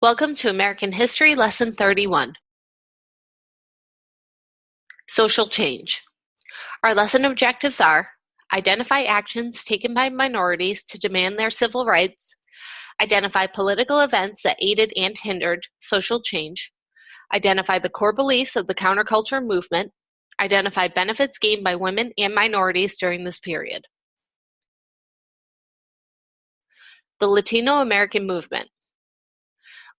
Welcome to American History Lesson 31, Social Change. Our lesson objectives are: identify actions taken by minorities to demand their civil rights, identify political events that aided and hindered social change, identify the core beliefs of the counterculture movement, identify benefits gained by women and minorities during this period. The Latino American movement.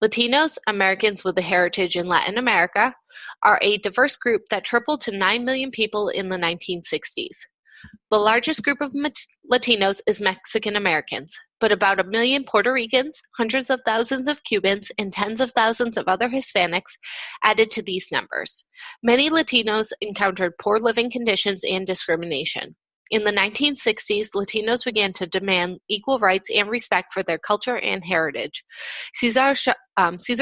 Latinos, Americans with a heritage in Latin America, are a diverse group that tripled to 9 million people in the 1960s. The largest group of Latinos is Mexican Americans, but about 1 million Puerto Ricans, hundreds of thousands of Cubans, and tens of thousands of other Hispanics added to these numbers. Many Latinos encountered poor living conditions and discrimination. In the 1960s, Latinos began to demand equal rights and respect for their culture and heritage. Cesar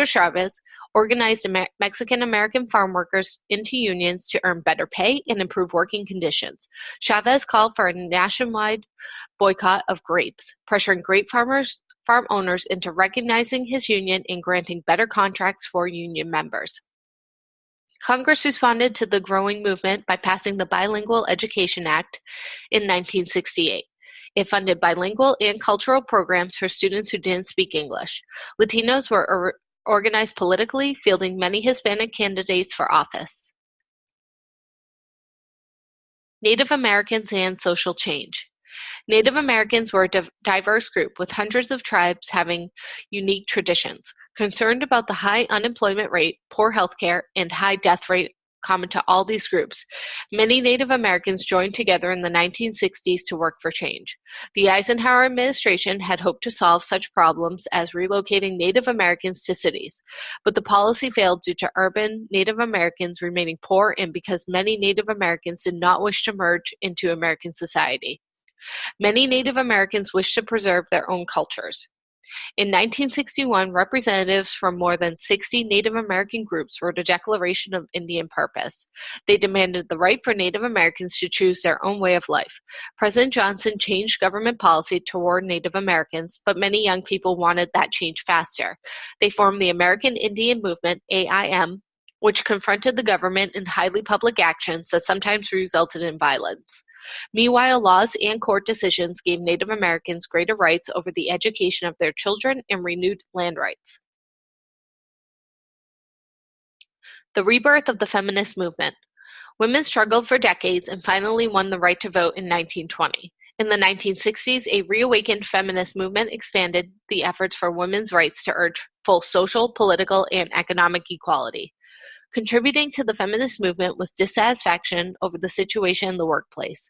Chavez organized Mexican-American farm workers into unions to earn better pay and improve working conditions. Chavez called for a nationwide boycott of grapes, pressuring grape farm owners into recognizing his union and granting better contracts for union members. Congress responded to the growing movement by passing the Bilingual Education Act in 1968. It funded bilingual and cultural programs for students who didn't speak English. Latinos were organized politically, fielding many Hispanic candidates for office. Native Americans and social change. Native Americans were a diverse group with hundreds of tribes having unique traditions. Concerned about the high unemployment rate, poor health care, and high death rate common to all these groups, many Native Americans joined together in the 1960s to work for change. The Eisenhower administration had hoped to solve such problems as relocating Native Americans to cities, but the policy failed due to urban Native Americans remaining poor and because many Native Americans did not wish to merge into American society. Many Native Americans wished to preserve their own cultures. In 1961, representatives from more than 60 Native American groups wrote a Declaration of Indian Purpose. They demanded the right for Native Americans to choose their own way of life. President Johnson changed government policy toward Native Americans, but many young people wanted that change faster. They formed the American Indian Movement, AIM, which confronted the government in highly public actions that sometimes resulted in violence. Meanwhile, laws and court decisions gave Native Americans greater rights over the education of their children and renewed land rights. The rebirth of the feminist movement. Women struggled for decades and finally won the right to vote in 1920. In the 1960s, a reawakened feminist movement expanded the efforts for women's rights to urge full social, political, and economic equality. Contributing to the feminist movement was dissatisfaction over the situation in the workplace.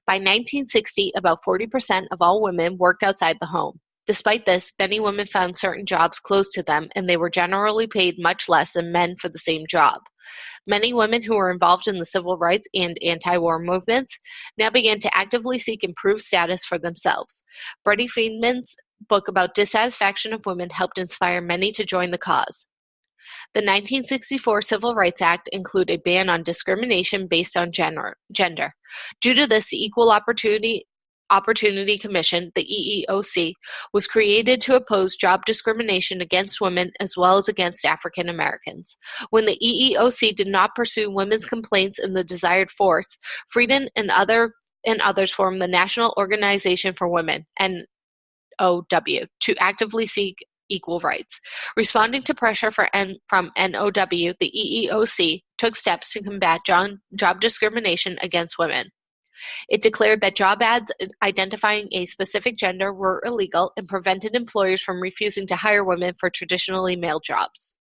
By 1960, about 40% of all women worked outside the home. Despite this, many women found certain jobs close to them, and they were generally paid much less than men for the same job. Many women who were involved in the civil rights and anti-war movements now began to actively seek improved status for themselves. Freddie Friedman's book about dissatisfaction of women helped inspire many to join the cause. The 1964 Civil Rights Act included a ban on discrimination based on gender. Due to this, the Equal Opportunity Commission, the EEOC, was created to oppose job discrimination against women as well as against African Americans. When the EEOC did not pursue women's complaints in the desired force, Frieden and others formed the National Organization for Women, NOW, to actively seek equal rights. Responding to pressure from NOW, the EEOC took steps to combat job discrimination against women. It declared that job ads identifying a specific gender were illegal and prevented employers from refusing to hire women for traditionally male jobs.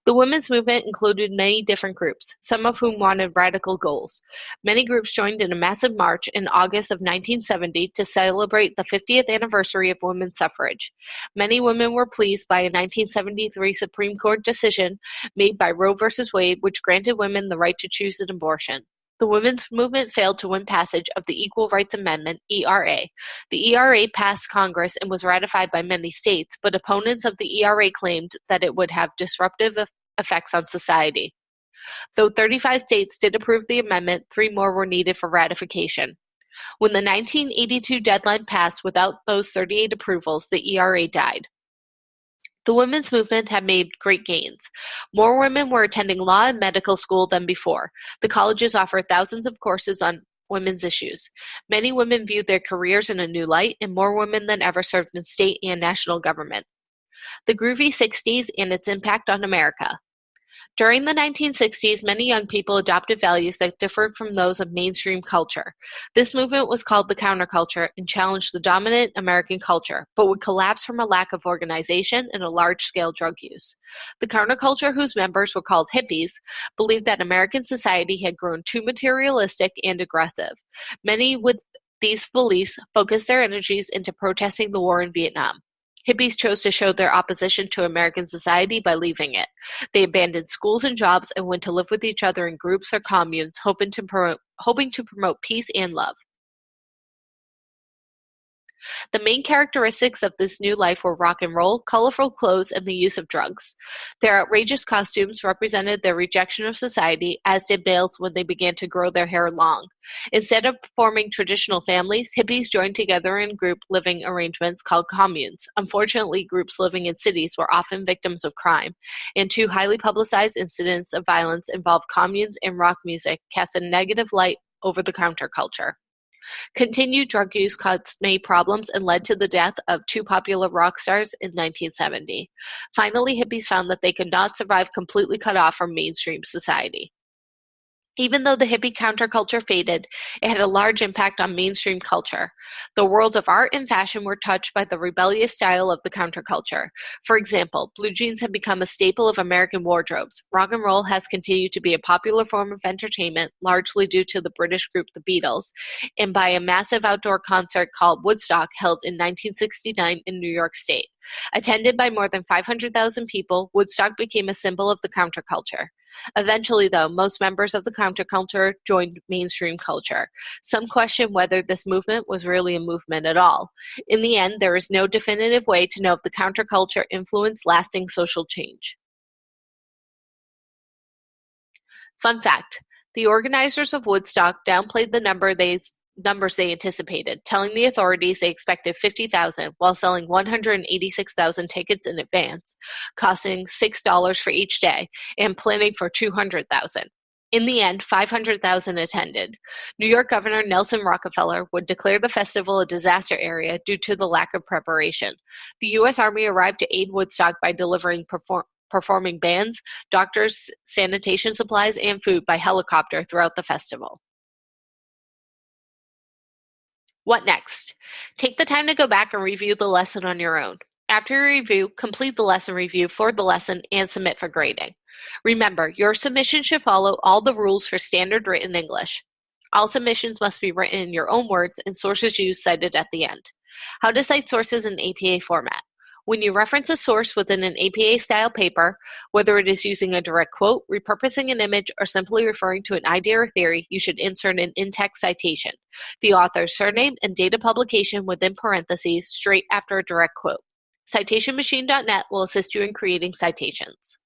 The women's movement included many different groups, some of whom wanted radical goals. Many groups joined in a massive march in August of 1970 to celebrate the 50th anniversary of women's suffrage. Many women were pleased by a 1973 Supreme Court decision made by Roe v. Wade, which granted women the right to choose an abortion. The women's movement failed to win passage of the Equal Rights Amendment, ERA. The ERA passed Congress and was ratified by many states, but opponents of the ERA claimed that it would have disruptive effects on society. Though 35 states did approve the amendment, 3 more were needed for ratification. When the 1982 deadline passed without those 38 approvals, the ERA died. The women's movement had made great gains. More women were attending law and medical school than before. The colleges offered thousands of courses on women's issues. Many women viewed their careers in a new light, and more women than ever served in state and national government. The Groovy 60s and its impact on America. During the 1960s, many young people adopted values that differed from those of mainstream culture. This movement was called the counterculture and challenged the dominant American culture, but would collapse from a lack of organization and a large-scale drug use. The counterculture, whose members were called hippies, believed that American society had grown too materialistic and aggressive. Many with these beliefs focused their energies into protesting the war in Vietnam. Hippies chose to show their opposition to American society by leaving it. They abandoned schools and jobs and went to live with each other in groups or communes, hoping to promote peace and love. The main characteristics of this new life were rock and roll, colorful clothes, and the use of drugs. Their outrageous costumes represented their rejection of society, as did males when they began to grow their hair long. Instead of forming traditional families, hippies joined together in group living arrangements called communes. Unfortunately, groups living in cities were often victims of crime, and two highly publicized incidents of violence involved communes and rock music cast a negative light over the counterculture. Continued drug use caused many problems and led to the death of two popular rock stars in 1970. Finally, hippies found that they could not survive completely cut off from mainstream society. Even though the hippie counterculture faded, it had a large impact on mainstream culture. The worlds of art and fashion were touched by the rebellious style of the counterculture. For example, blue jeans have become a staple of American wardrobes. Rock and roll has continued to be a popular form of entertainment, largely due to the British group The Beatles, and by a massive outdoor concert called Woodstock held in 1969 in New York State. Attended by more than 500,000 people, Woodstock became a symbol of the counterculture. Eventually, though, most members of the counterculture joined mainstream culture. Some question whether this movement was really a movement at all. In the end, there is no definitive way to know if the counterculture influenced lasting social change. Fun fact: the organizers of Woodstock downplayed the numbers they anticipated, telling the authorities they expected 50,000 while selling 186,000 tickets in advance, costing $6 for each day, and planning for 200,000. In the end, 500,000 attended. New York Governor Nelson Rockefeller would declare the festival a disaster area due to the lack of preparation. The U.S. Army arrived to aid Woodstock by delivering performing bands, doctors, sanitation supplies, and food by helicopter throughout the festival. What next? Take the time to go back and review the lesson on your own. After you review, complete the lesson review for the lesson and submit for grading. Remember, your submission should follow all the rules for standard written English. All submissions must be written in your own words and sources used cited at the end. How to cite sources in APA format. When you reference a source within an APA-style paper, whether it is using a direct quote, repurposing an image, or simply referring to an idea or theory, you should insert an in-text citation, the author's surname and date of publication within parentheses straight after a direct quote. CitationMachine.net will assist you in creating citations.